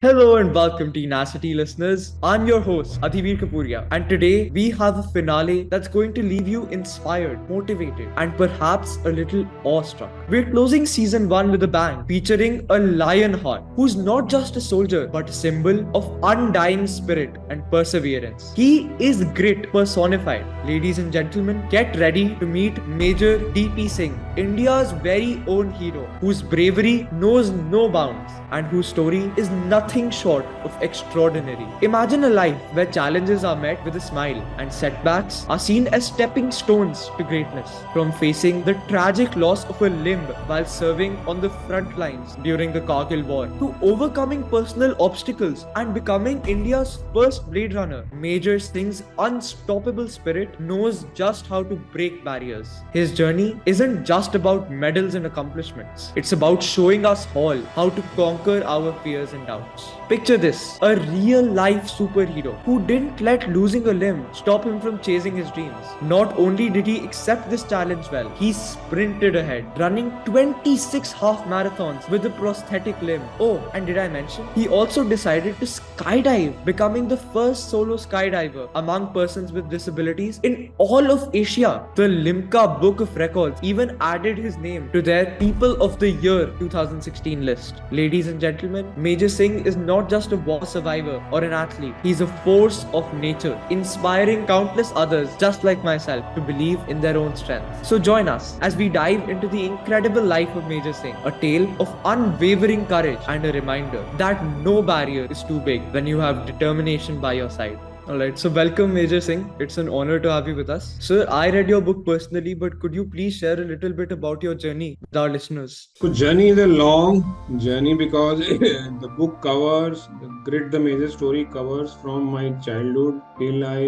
Hello and welcome to Tenacity listeners. I'm your host, Adhiveer Kapuria, and today we have a finale that's going to leave you inspired, motivated, and perhaps a little awestruck. We're closing season 1 with a bang, featuring a lionheart who's not just a soldier but a symbol of undying spirit and perseverance. He is grit personified. Ladies and gentlemen, get ready to meet Major DP Singh, India's very own hero, whose bravery knows no bounds and whose story is nothing short of extraordinary. Imagine a life where challenges are met with a smile and setbacks are seen as stepping stones to greatness. From facing the tragic loss of a limb while serving on the front lines during the Kargil War, to overcoming personal obstacles and becoming India's first Blade Runner, Major Singh's unstoppable spirit knows just how to break barriers. His journey isn't just about medals and accomplishments, it's about showing us all how to conquer our fears and doubts. Picture this, a real life superhero who didn't let losing a limb stop him from chasing his dreams. Not only did he accept this challenge well, he sprinted ahead, running 26 half marathons with a prosthetic limb. Oh, and did I mention? He also decided to skydive, becoming the first solo skydiver among persons with disabilities in all of Asia. The Limca Book of Records even added his name to their People of the Year 2016 list. Ladies and gentlemen, Major Singh is not just a war survivor or an athlete. He's a force of nature, inspiring countless others just like myself to believe in their own strength. So join us as we dive into the incredible life of Major Singh, a tale of unwavering courage and a reminder that no barrier is too big when you have determination by your side. Alright, so welcome Major Singh. It's an honor to have you with us. Sir, I read your book personally, but could you please share a little bit about your journey with our listeners? So journey is a long journey because the book covers the grit. The major story covers from my childhood till I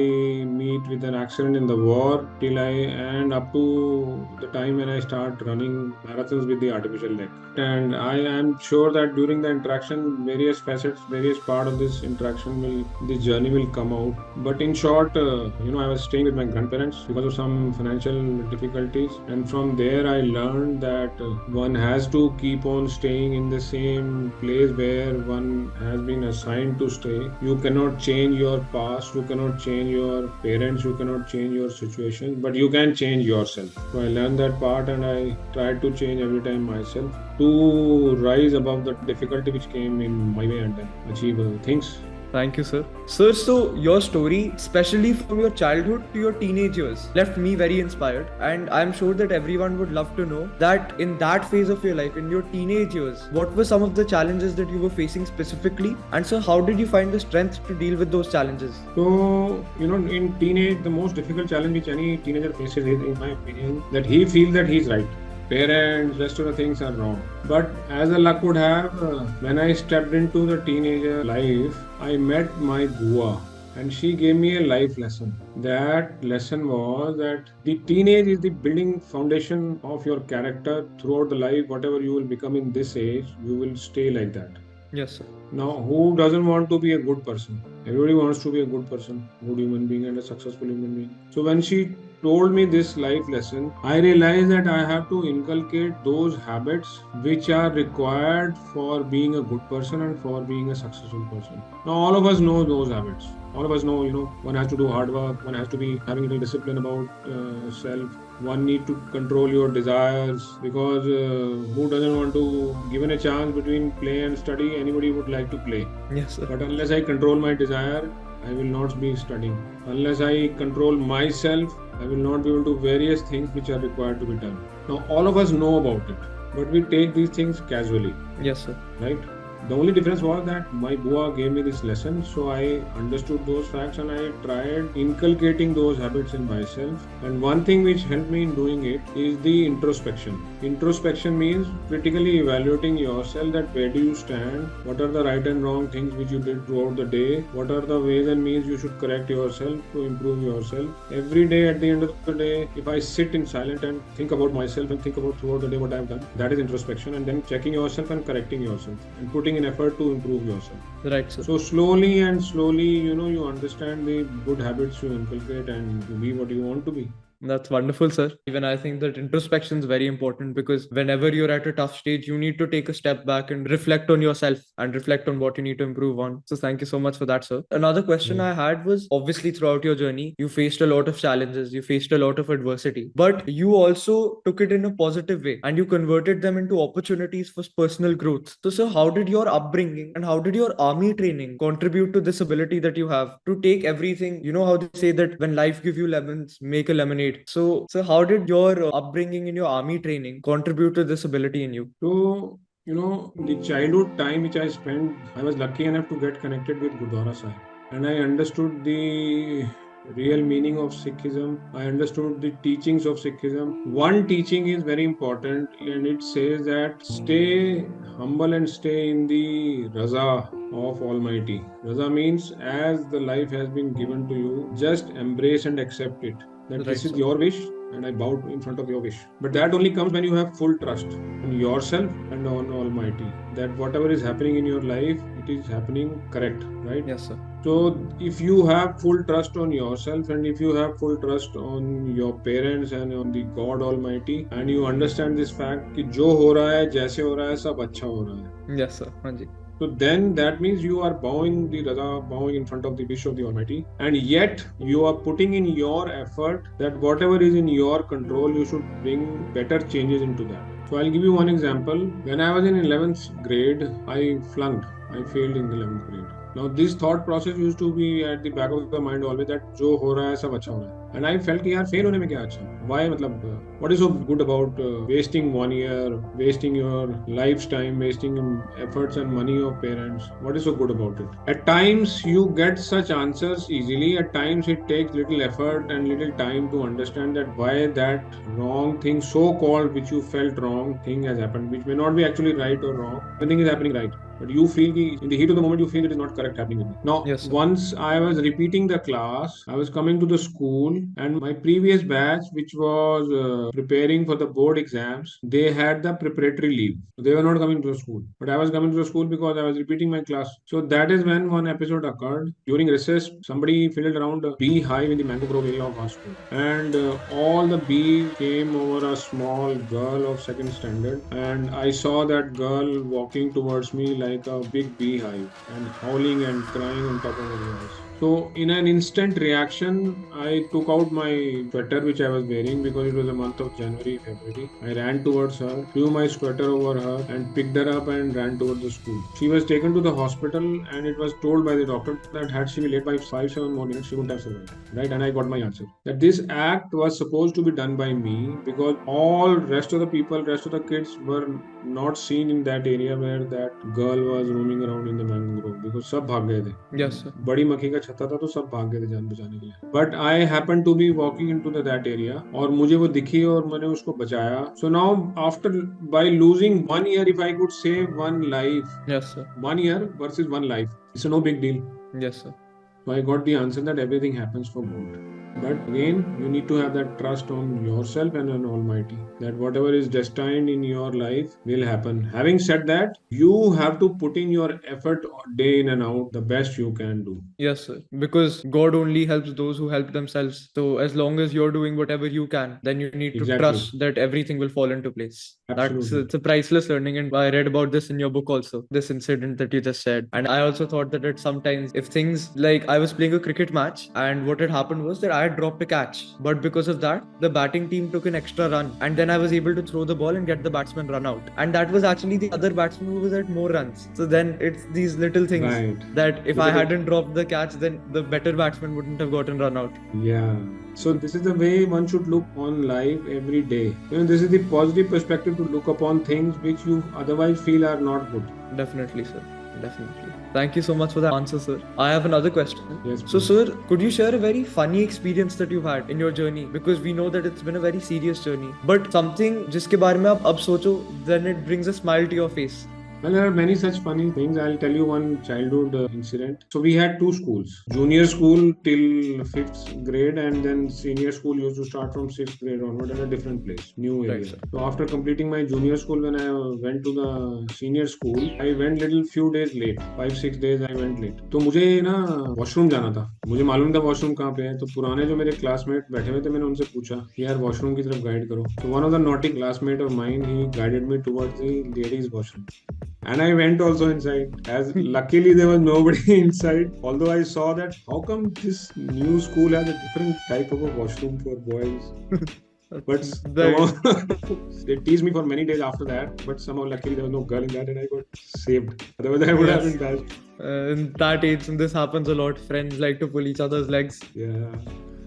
meet with an accident in the war, till I and up to the time when I start running marathons with the artificial leg. And I am sure that during the interaction, various facets, various part of this interaction this journey will come out. But in short, I was staying with my grandparents because of some financial difficulties, and from there I learned that one has to keep on staying in the same place where one has been assigned to stay. You cannot change your past, you cannot change your parents, you cannot change your situation, but you can change yourself. So I learned that part and I tried to change every time myself to rise above the difficulty which came in my way and then achieve things. Thank you, sir. Sir, so your story, especially from your childhood to your teenage years, left me very inspired. And I'm sure that everyone would love to know that in that phase of your life, in your teenage years, what were some of the challenges that you were facing specifically? And so, how did you find the strength to deal with those challenges? So, in teenage, the most difficult challenge which any teenager faces is, in my opinion, that he feels that he's right. Parents, rest of the things are wrong. But as the luck would have, when I stepped into the teenager life, I met my Bua and she gave me a life lesson. That lesson was that the teenage is the building foundation of your character throughout the life. Whatever you will become in this age, you will stay like that. Yes, sir. Now, who doesn't want to be a good person? Everybody wants to be a good person, good human being and a successful human being. So when she told me this life lesson, I realized that I have to inculcate those habits which are required for being a good person and for being a successful person. Now, all of us know those habits. All of us know, one has to do hard work, one has to be having a little discipline about self. One need to control your desires because who doesn't want to, given a chance between play and study, anybody would like to play. Yes, sir. But unless I control my desire, I will not be studying. Unless I control myself, I will not be able to do various things which are required to be done. Now, all of us know about it, but we take these things casually. Yes, sir. Right? The only difference was that my Bua gave me this lesson, so I understood those facts and I tried inculcating those habits in myself. And one thing which helped me in doing it is the introspection. Introspection means critically evaluating yourself, that where do you stand, what are the right and wrong things which you did throughout the day, what are the ways and means you should correct yourself to improve yourself. Every day at the end of the day, if I sit in silence and think about myself and think about throughout the day what I have done, that is introspection, and then checking yourself and correcting yourself and putting in effort to improve yourself. Right, sir. So slowly, you understand the good habits you inculcate and to be what you want to be. That's wonderful, sir. Even I think that introspection is very important because whenever you're at a tough stage, you need to take a step back and reflect on yourself and reflect on what you need to improve on. So thank you so much for that, sir. Another question I had was, obviously throughout your journey, you faced a lot of challenges, you faced a lot of adversity, but you also took it in a positive way and you converted them into opportunities for personal growth. So, sir, how did your upbringing and how did your army training contribute to this ability that you have to take everything? You know how they say that when life gives you lemons, make a lemonade. So how did your upbringing in your army training contribute to this ability in you? So, the childhood time which I spent, I was lucky enough to get connected with Gurdwara Sahib. And I understood the real meaning of Sikhism. I understood the teachings of Sikhism. One teaching is very important, and it says that stay humble and stay in the Raza of Almighty. Raza means as the life has been given to you, just embrace and accept it. That Right, this is sir. your wish, and I bow in front of your wish. But that only comes when you have full trust in yourself and on Almighty. That whatever is happening in your life, it is happening correct, right? Yes, sir. So if you have full trust on yourself and if you have full trust on your parents and on the God Almighty, and you understand this fact कि जो हो रहा है जैसे हो रहा है सब अच्छा हो रहा है. Yes, sir. हाँ जी. So then that means you are bowing the Raza, bowing in front of the wish of the Almighty, and yet you are putting in your effort that whatever is in your control, you should bring better changes into that. So I'll give you one example. When I was in 11th grade, I flunked. I failed in the 11th grade. Now this thought process used to be at the back of the mind always that जो हो रहा है सब अच्छा हो रहा है. And I felt कि यार fail होने में क्या अच्छा? Why मतलब what is so good about wasting 1 year, wasting your life's time, wasting efforts and money of parents? What is so good about it? At times you get such answers easily. At times it takes little effort and little time to understand that why that wrong thing, so called which you felt wrong thing has happened, which may not be actually right or wrong. Everything is happening right. But you feel in the heat of the moment, you feel it is not correct happening with me. Now, Yes, sir. once I was repeating the class, I was coming to the school, and my previous batch, which was preparing for the board exams, they had the preparatory leave. They were not coming to the school. But I was coming to the school because I was repeating my class. So that is when one episode occurred. During recess, somebody filled around a beehive in the mango grove area of our school. And all the bees came over a small girl of second standard. And I saw that girl walking towards me like a big beehive and howling and crying on top of her voice. So in an instant reaction, I took out my sweater which I was wearing because it was the month of January, February. I ran towards her, threw my sweater over her and picked her up and ran towards the school. She was taken to the hospital and it was told by the doctor that had she been late by 5-7 more minutes, she wouldn't have survived. Right? And I got my answer. That this act was supposed to be done by me because all rest of the people, rest of the kids were not seen in that area where that girl was roaming around in the mango grove because सब भाग गए थे. Yes, sir. बड़ी मक्खी का छत्ता था तो सब भाग गए थे जान बचाने के लिए. But I happened to be walking into that area और मुझे वो दिखी और मैंने उसको बचाया. So now after by losing 1 year, if I could save one life, Yes, sir. 1 year versus one life, it's a no big deal. Yes, sir. So I got the answer that everything happens for good. But again, you need to have that trust on yourself and on Almighty that whatever is destined in your life will happen. Having said that, you have to put in your effort day in and out the best you can do. Yes, sir. Because God only helps those who help themselves. So as long as you're doing whatever you can, then you need to Exactly. trust that everything will fall into place. Absolutely. It's a priceless learning. And I read about this in your book also, this incident that you just said. And I also thought that sometimes if things like I was playing a cricket match and what had happened was that I had dropped a catch. But because of that, the batting team took an extra run. And then I was able to throw the ball and get the batsman run out. And that was actually the other batsman who was at more runs. So then it's these little things that if I hadn't dropped the catch, then the better batsman wouldn't have gotten run out. Yeah. So this is the way one should look on life every day. This is the positive perspective to look upon things which you otherwise feel are not good. Definitely, sir. Definitely. Thank you so much for that answer, sir. I have another question. Yes, so, please. sir, could you share a very funny experience that you've had in your journey? Because we know that it's been a very serious journey. But something जिसके बारे में आप अब सोचो, then it brings a smile to your face. Well, there are many such funny things. I'll tell you one childhood incident. So we had two schools: junior school till fifth grade, and then senior school used to start from sixth grade onward at a different place, new Right, area. sir. So after completing my junior school, when I went to the senior school, I went little few days late. 5-6 days I went late. तो मुझे ना washroom जाना था. मुझे मालूम था washroom कहाँ पे है. तो पुराने जो मेरे क्लासमेट बैठे हुए थे, मैंने उनसे पूछा कि यार वॉशरूम की तरफ गाइड करो. So one of the naughty classmate of mine, he guided me towards the ladies washroom. And I went also inside. As luckily there was nobody inside. Although I saw that how come this new school has a different type of a washroom for boys. But somehow they teased me for many days after that. But somehow luckily there was no girl in that and I got saved. Otherwise I would have been bashed. In that age, and this happens a lot. Friends like to pull each other's legs. Yeah.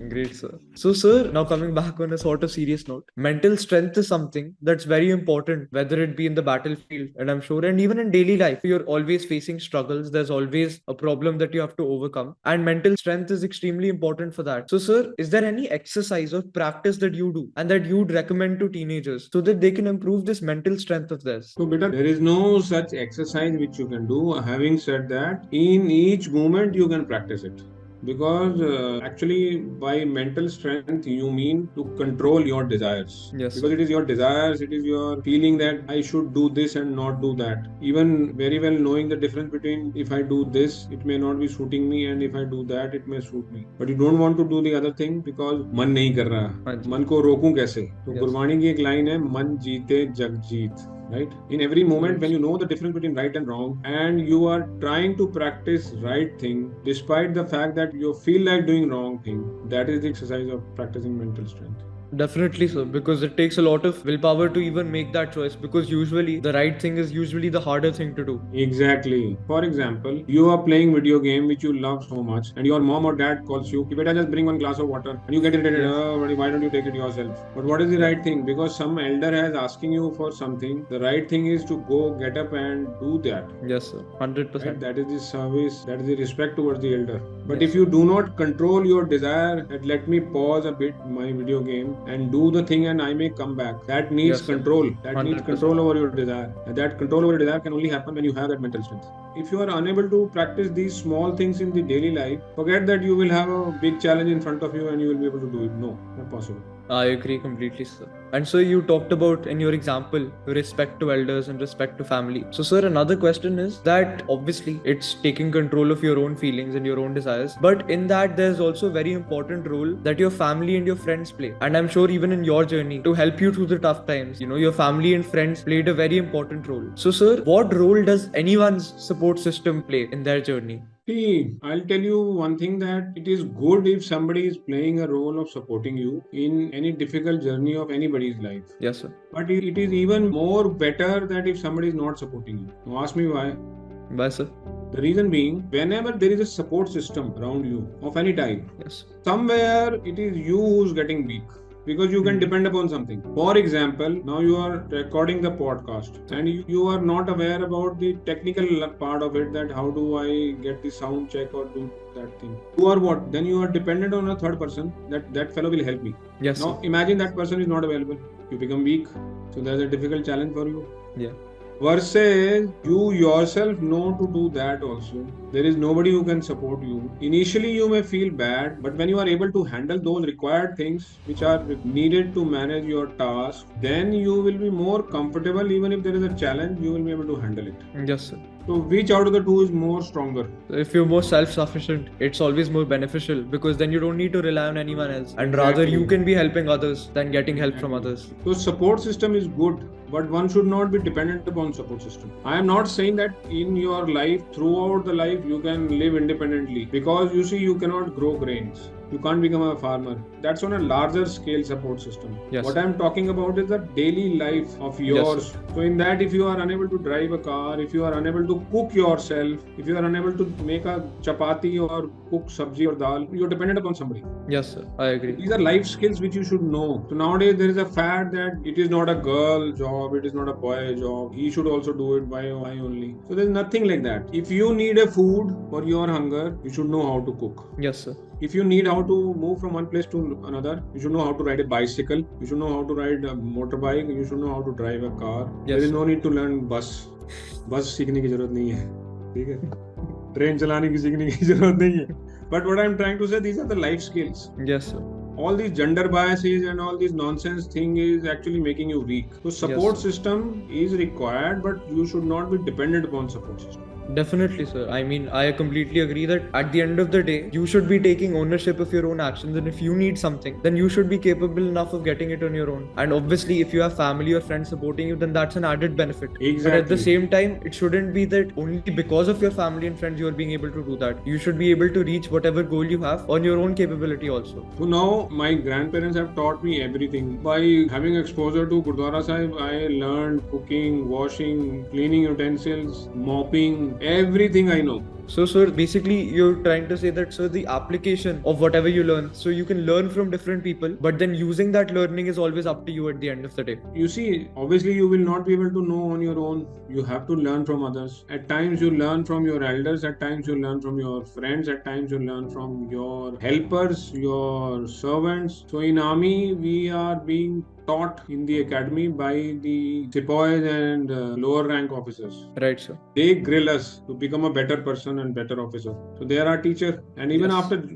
Great, sir. So, sir, now coming back on a sort of serious note, mental strength is something that's very important, whether it be in the battlefield, and I'm sure, and even in daily life, you're always facing struggles. There's always a problem that you have to overcome, and mental strength is extremely important for that. So, sir, is there any exercise or practice that you do and that you'd recommend to teenagers so that they can improve this mental strength of theirs? So, beta, there is no such exercise which you can do. Having said that, in each moment you can practice it. Because actually, by mental strength, you mean to control your desires. Yes. Because it is your desires, it is your feeling that I should do this and not do that. Even very well knowing the difference between if I do this, it may not be suiting me, and if I do that, it may suit me. But you don't want to do the other thing because मन नहीं कर रहा. मन को रोकूं कैसे? तो गुरबाणी की एक लाइन है, मन जीते जग जीत. Right? In every moment, when you know the difference between right and wrong, and you are trying to practice right thing, despite the fact that you feel like doing wrong thing, that is the exercise of practicing mental strength. Definitely, sir, because it takes a lot of willpower to even make that choice, because usually the right thing is usually the harder thing to do. Exactly. For example, you are playing video game which you love so much, and your mom or dad calls you, "Beta, just bring one glass of water," and you get irritated. Oh, why don't you take it yourself? But what is the right thing? Because some elder has asking you for something. The right thing is to go get up and do that. Yes, sir. 100%. Right? That is the service. That is the respect towards the elder. But if you do not control your desire, that let me pause a bit my video game and do the thing and I may come back. That needs control. That 100%. Needs control over your desire. And that control over your desire can only happen when you have that mental strength. If you are unable to practice these small things in the daily life, forget that you will have a big challenge in front of you and you will be able to do it. No, not possible. I agree completely, sir. And so you talked about in your example respect to elders and respect to family. So, sir, another question is that obviously it's taking control of your own feelings and your own desires, but in that there's also a very important role that your family and your friends play. And I'm sure even in your journey to help you through the tough times, your family and friends played a very important role. So, sir, what role does anyone's support system play in their journey? See, I'll tell you one thing, that it is good if somebody is playing a role of supporting you in any difficult journey of anybody's life. Yes, sir. But it is even more better that if somebody is not supporting you. Now ask me why. Why, sir? The reason being, whenever there is a support system around you of any type, yes, somewhere it is you who's getting weak. Because you can depend upon something. For example, now you are recording the podcast and you are not aware about the technical part of it, that how do I get the sound check or do that thing. You are what? Then you are dependent on a third person, that fellow will help me. Yes. Now imagine that person is not available. You become weak. So there's a difficult challenge for you. Yeah. Versus you yourself know to do that also. There is nobody who can support you. Initially you may feel bad, but when you are able to handle those required things which are needed to manage your task, then you will be more comfortable. Even if there is a challenge, you will be able to handle it. Yes, sir. So which out of the two is more stronger? If you're more self-sufficient, it's always more beneficial, because then you don't need to rely on anyone else, and rather you can be helping others than getting help from others. So support system is good, but one should not be dependent upon support system. I am not saying that in your life, throughout the life, you can live independently, because you see, you cannot grow grains. You can't become a farmer. That's on a larger scale support system. Yes. What I'm talking about is the daily life of yours. Yes, so in that, if you are unable to drive a car, if you are unable to cook yourself, if you are unable to make a chapati or cook sabji or dal, you're dependent upon somebody. Yes, sir. I agree. These are life skills which you should know. So nowadays there is a fad that it is not a girl job, it is not a boy job. He should also do it. Why only? So there's nothing like that. If you need a food for your hunger, you should know how to cook. Yes, sir. If you need how to move from one place to another, you should know how to ride a bicycle. You should know how to ride a motorbike. You should know how to drive a car. Yes. There is no need to learn bus. बस सीखने की जरूरत नहीं है, ठीक है, train चलाने की सीखने की जरूरत नहीं है. But what I'm trying to say, these are the life skills. Yes, sir. All these gender biases and all these nonsense thing is actually making you weak. So Yes, support sir. system is required, but you should not be dependent upon support system. Definitely, sir. I mean, I completely agree that at the end of the day, you should be taking ownership of your own actions. And if you need something, then you should be capable enough of getting it on your own. And obviously, if you have family or friends supporting you, then that's an added benefit. But at the Exactly. same time, it shouldn't be that only because of your family and friends you are being able to do that. You should be able to reach whatever goal you have on your own capability also. So now my grandparents have taught me everything. By having exposure to Gurdwara Sahib, I learned cooking, washing, cleaning utensils, mopping, everything I know. So, sir, basically, you're trying to say that, sir, the application of whatever you learn, so you can learn from different people, but then using that learning is always up to you at the end of the day. You see, obviously, you will not be able to know on your own. You have to learn from others. At times, you learn from your elders. At times, you learn from your friends. At times, you learn from your helpers, your servants. So, in army, we are being taught in the academy by the sepoys and lower rank officers. Right, sir. They grill us to become a better person and better officer. So they are our teacher. And Yes.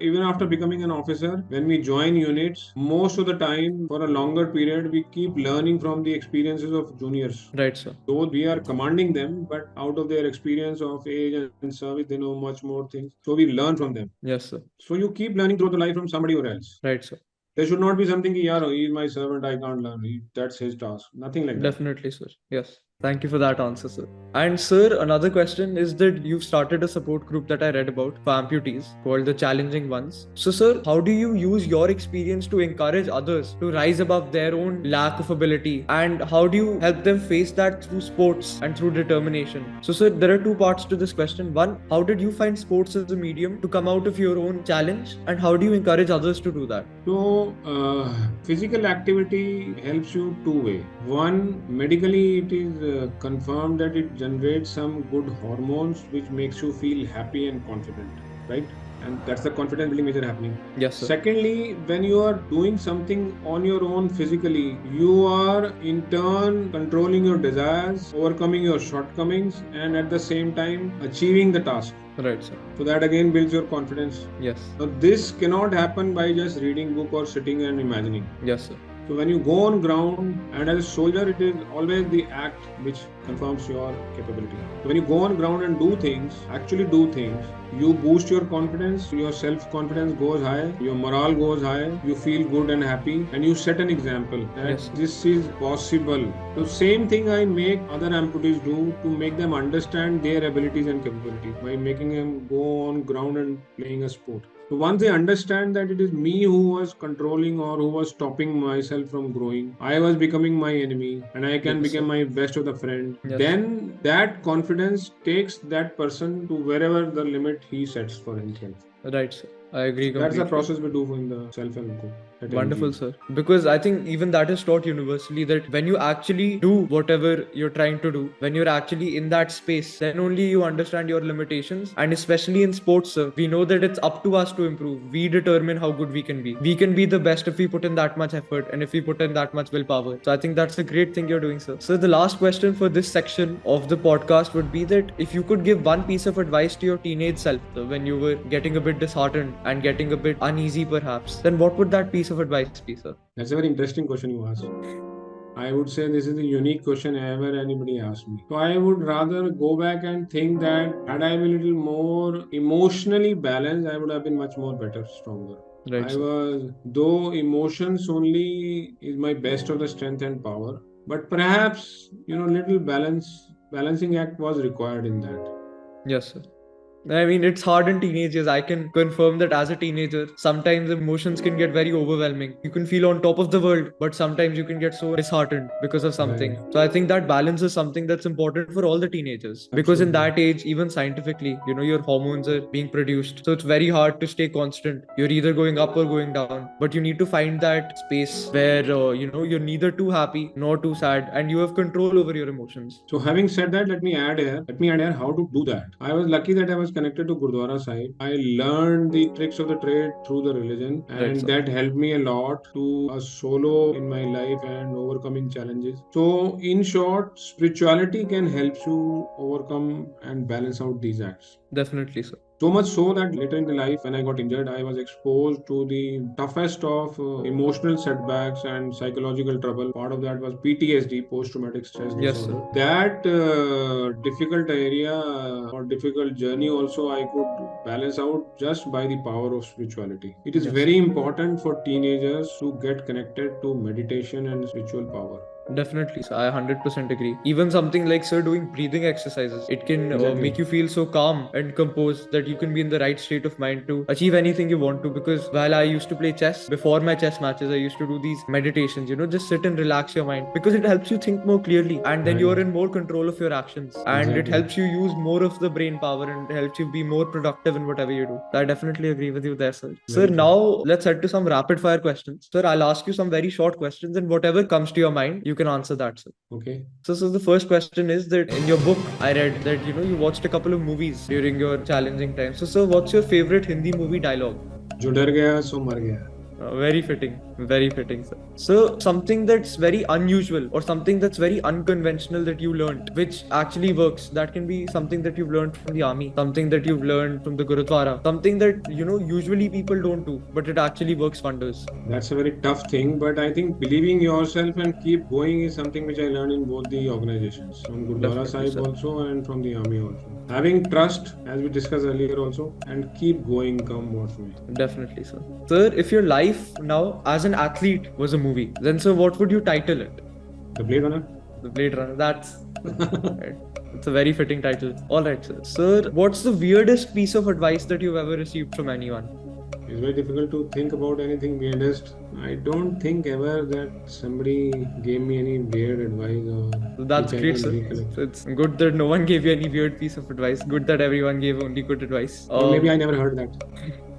even after becoming an officer, when we join units, most of the time for a longer period, we keep learning from the experiences of juniors. Right, sir. Though we are commanding them, but out of their experience of age and service, they know much more things. So we learn from them. Yes, sir. So you keep learning throughout the life from somebody or else. Right, sir. There should not be something, yeah, he's my servant, I can't learn. That's his task. Nothing like that. Definitely, sir. Yes. Thank you for that answer, sir. And sir, another question is that you've started a support group that I read about for amputees called the Challenging Ones. So, sir, how do you use your experience to encourage others to rise above their own lack of ability? And how do you help them face that through sports and through determination? So, sir, there are two parts to this question. One, how did you find sports as a medium to come out of your own challenge? And how do you encourage others to do that? So, physical activity helps you two way. One, medically, it is confirmed that it generates some good hormones which makes you feel happy and confident, right? And that's the confidence building measure happening. Yes, sir. Secondly, when you are doing something on your own physically, you are in turn controlling your desires, overcoming your shortcomings, and at the same time achieving the task. Right, sir. So that again builds your confidence. Yes. Now this cannot happen by just reading book or sitting and imagining. Yes, sir. So when you go on ground, and as a soldier, it is always the act which confirms your capability. So when you go on ground and do things, actually do things, you boost your confidence, your self-confidence goes high, your morale goes high, you feel good and happy, and you set an example that Yes. this is possible. So same thing I make other amputees do to make them understand their abilities and capabilities by making them go on ground and playing a sport. So once they understand that it is me who was controlling or who was stopping myself from growing, I was becoming my enemy and I can Yes, become sir. my best of the friend, Yes. then that confidence takes that person to wherever the limit he sets for himself. Right, sir. I agree That's the completely. process we do in the self-help group. at Wonderful, NGO. sir. Because I think even that is taught universally that when you actually do whatever you're trying to do, when you're actually in that space, then only you understand your limitations. And especially in sports, sir, we know that it's up to us to improve. We determine how good we can be. We can be the best if we put in that much effort and if we put in that much willpower. So I think that's a great thing you're doing, sir. So the last question for this section of the podcast would be that if you could give one piece of advice to your teenage self, sir, when you were getting a bit disheartened and getting a bit uneasy perhaps, then what would that piece of advice be, sir? That's a very interesting question you asked. I would say this is a unique question ever anybody asked me. So I would rather go back and think that had I been a little more emotionally balanced, I would have been much more better, stronger. Right, sir. Though emotions only is my best of the strength and power, but perhaps, little balancing act was required in that. Yes, sir. I mean, it's hard in teenagers. I can confirm that as a teenager, sometimes emotions can get very overwhelming. You can feel on top of the world, but sometimes you can get so disheartened because of something. Right. So I think that balance is something that's important for all the teenagers. Because in Absolutely. that age, even scientifically, your hormones are being produced. So it's very hard to stay constant. You're either going up or going down. But you need to find that space where, you're neither too happy nor too sad and you have control over your emotions. So having said that, let me add here how to do that. I was lucky that I was connected to Gurdwara Sahib. I learned the tricks of the trade through the religion, and sir. that helped me a lot to a solo in my life and overcoming challenges. So, in short, spirituality can help you overcome and balance out these acts. Definitely, sir. So much so that later in the life, when I got injured, I was exposed to the toughest of emotional setbacks and psychological trouble. Part of that was PTSD, post traumatic stress Yes, sir. disorder. That difficult area or difficult journey also I could balance out just by the power of spirituality. It is Yes, very important for teenagers to get connected to meditation and spiritual power. definitely, sir. I 100% agree. Even something like, sir, doing breathing exercises, it can Exactly. make you feel so calm and composed that you can be in the right state of mind to achieve anything you want to. Because while I used to play chess, before my chess matches, I used to do these meditations, just sit and relax your mind because it helps you think more clearly and then Right. you're in more control of your actions and it Exactly. helps you use more of the brain power and helps you be more productive in whatever you do. So I definitely agree with you there, sir. Sir, Very true. now let's head to some rapid fire questions. Sir, I'll ask you some very short questions and whatever comes to your mind, you can answer that, sir. Okay. So the first question is that in your book, I read that you watched a couple of movies during your challenging time. So, sir, what's your favorite Hindi movie dialogue? जो डर गया सो मर गया. Very fitting, sir. So, something that's very unusual or something that's very unconventional that you learned, which actually works. That can be something that you've learned from the army, something that you've learned from the Gurudwara, something that, usually people don't do, but it actually works wonders. That's a very tough thing, but I think believing yourself and keep going is something which I learned in both the organizations, from Gurdwara Definitely, Sahib sir. also and from the army also. Having trust, as we discussed earlier also, and keep going, come what may. Definitely, sir. Sir, if your life now as an athlete was a movie, then, sir, what would you title it? The Blade Runner? The Blade Runner. That's right. It's a very fitting title. All right, sir. Sir, what's the weirdest piece of advice that you've ever received from anyone? It's very difficult to think about anything weirdest. I don't think ever that somebody gave me any weird advice or That's which I great, can sir. recollect. So it's good that no one gave you any weird piece of advice. Good that everyone gave only good advice. Or maybe I never heard that.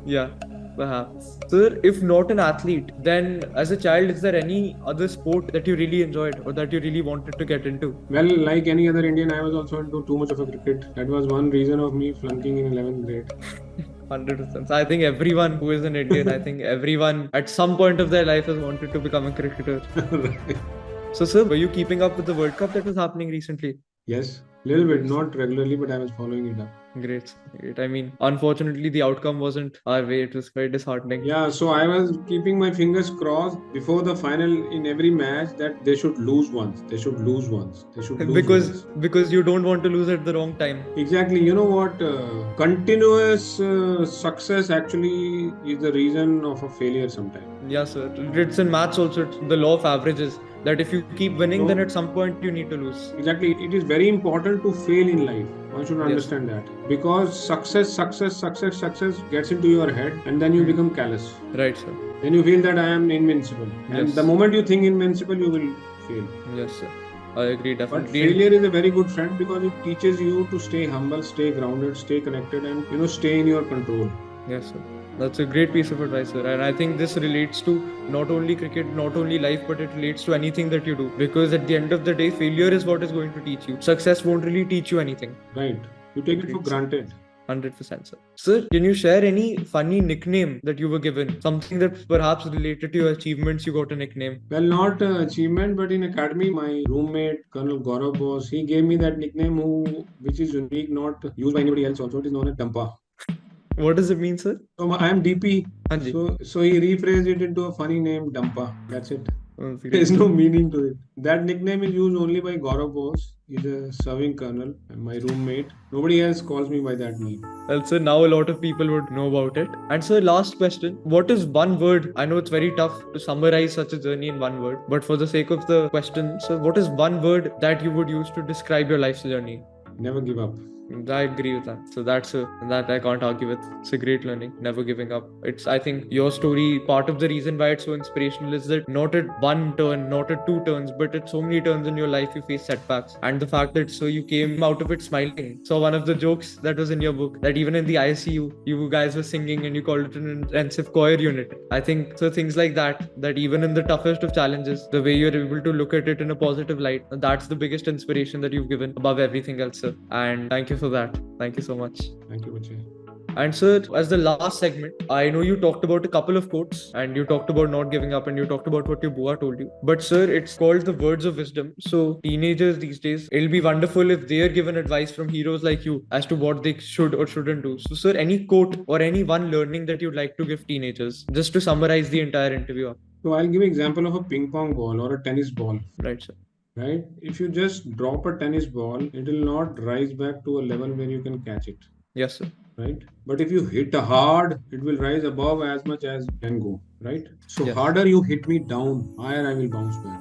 Yeah, perhaps. Sir, if not an athlete, then as a child, is there any other sport that you really enjoyed or that you really wanted to get into? Well, like any other Indian, I was also into too much of a cricket. That was one reason of me flunking in 11th grade. 100%. So I think everyone who is an Indian, I think everyone at some point of their life has wanted to become a cricketer. Right. So, sir, were you keeping up with the World Cup that was happening recently? Yes, little bit, not regularly, but I was following it up. Great. I mean, unfortunately, the outcome wasn't our way. It was very disheartening. Yeah, so I was keeping my fingers crossed before the final in every match that they should lose once. They should lose once. They should lose once. Because you don't want to lose at the wrong time. Exactly. You know what? Continuous success actually is the reason of a failure sometimes. Yeah, sir. It's in maths also. It's the law of averages. That if you keep winning, then at some point you need to lose. Exactly. It is very important to fail in life. One should understand that. Because success gets into your head and then you become callous. Right, sir. Then you feel that I am invincible. And the moment you think invincible, you will fail. Yes, sir. I agree, definitely. But failure is a very good friend because it teaches you to stay humble, stay grounded, stay connected, and stay in your control. Yes, sir. That's a great piece of advice, sir. And I think this relates to not only cricket, not only life, but it relates to anything that you do. Because at the end of the day, failure is what is going to teach you. Success won't really teach you anything. Right. You take it for granted. 100%, sir. Sir, can you share any funny nickname that you were given? Something that perhaps related to your achievements, you got a nickname? Well, not achievement, but in academy, my roommate, Colonel Gaurav Bose, he gave me that nickname which is unique, not used by anybody else also. It is known as Dampa. What does it mean, sir? So I am DP. Anji. So he rephrased it into a funny name, Dampa. That's it. There is no meaning to it. That nickname is used only by Gaurav Bose. He's a serving colonel, my roommate. Nobody else calls me by that name. Well, sir, now a lot of people would know about it. And sir, last question. What is one word? I know it's very tough to summarize such a journey in one word, but for the sake of the question, sir, what is one word that you would use to describe your life's journey? Never give up. I agree with that. So that I can't argue with. It's a great learning, never giving up. I think your story, part of the reason why it's so inspirational is that not at one turn, not at two turns, but at so many turns in your life you face setbacks. And the fact that you came out of it smiling. So one of the jokes that was in your book, that even in the ICU, you guys were singing and you called it an intensive choir unit. I think so things like that even in the toughest of challenges, the way you're able to look at it in a positive light, that's the biggest inspiration that you've given above everything else, sir. And thank you for that. Thank you so much. Thank you, Vijay. And sir, as the last segment, I know you talked about a couple of quotes and you talked about not giving up and you talked about what your Bua told you. But sir, it's called the words of wisdom. So teenagers these days, it'll be wonderful if they are given advice from heroes like you as to what they should or shouldn't do. So sir, any quote or any one learning that you'd like to give teenagers, just to summarize the entire interview up. So I'll give an example of a ping pong ball or a tennis ball. Right, sir. Right? If you just drop a tennis ball, it will not rise back to a level where you can catch it. Yes, sir. Right? But if you hit hard, it will rise above as much as you can go. Right? So Yes. harder you hit me down, higher I will bounce back.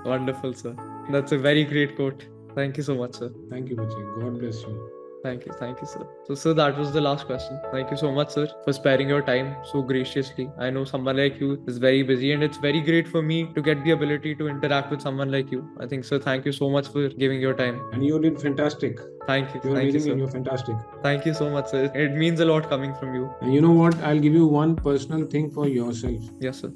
Wonderful, sir. That's a very great quote. Thank you so much, sir. Thank you, Vijay. God bless you. Thank you, sir. So, sir, that was the last question. Thank you so much, sir, for sparing your time so graciously. I know someone like you is very busy, and it's very great for me to get the ability to interact with someone like you. I think, sir, thank you so much for giving your time. And you did fantastic. Thank you. You're Thank you, amazing sir. and you're fantastic. Thank you so much, sir. It means a lot coming from you. And you know what? I'll give you one personal thing for yourself. Yes, sir.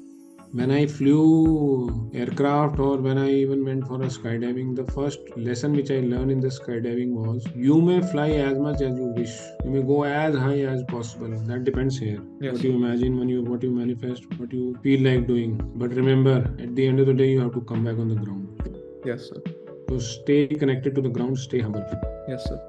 When I flew aircraft or when I even went for a skydiving, the first lesson which I learned in the skydiving was you may fly as much as you wish. You may go as high as possible. That depends here. Yes, What sir. you imagine, what you manifest, what you feel like doing. But remember, at the end of the day, you have to come back on the ground. Yes, sir. So stay connected to the ground, stay humble. Yes, sir.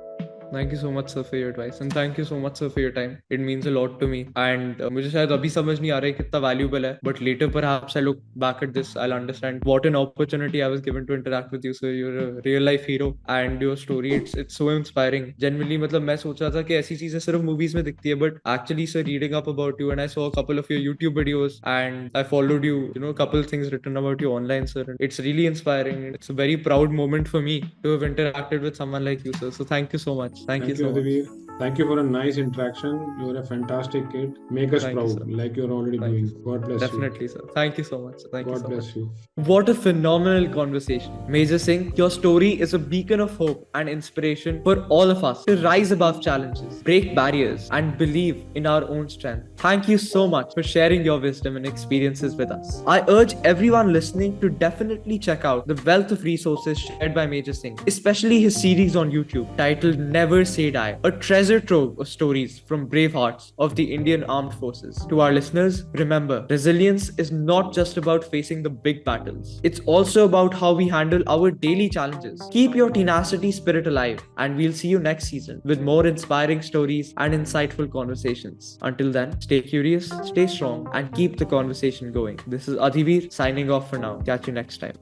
Thank you so much, sir, for your advice. And thank you so much, sir, for your time. It means a lot to me. And मुझे शायद अभी समझ नहीं आ रहा है कितना valuable है. But later, perhaps I look back at this, I'll understand what an opportunity I was given to interact with you, sir. You're a real life hero, and your story, it's so inspiring. Genuinely, मतलब मैं सोच रहा था कि ऐसी चीजें सिर्फ movies में दिखती है, but actually, sir, reading up about you, and I saw a couple of your YouTube videos, and I followed you. You know, a couple of things written about you online, sir. It's really inspiring. It's a very proud moment for me to have interacted with someone like you, sir. So thank you so much. Thank you so much. Adhiveer. Thank you for a nice interaction. You're a fantastic kid. Make us Thank you, proud, sir. like you're already Thank doing. you. God bless Definitely, sir. Thank you so much. you. Thank you God so bless much. you. What a phenomenal conversation. Major Singh, your story is a beacon of hope and inspiration for all of us to rise above challenges, break barriers, and believe in our own strength. Thank you so much for sharing your wisdom and experiences with us. I urge everyone listening to definitely check out the wealth of resources shared by Major Singh, especially his series on YouTube titled Never Say Die, a treasure trove of stories from brave hearts of the Indian Armed Forces. To our listeners, remember, resilience is not just about facing the big battles. It's also about how we handle our daily challenges. Keep your tenacity spirit alive, and we'll see you next season with more inspiring stories and insightful conversations. Until then, stay curious, stay strong, and keep the conversation going. This is Adhiveer signing off for now. Catch you next time.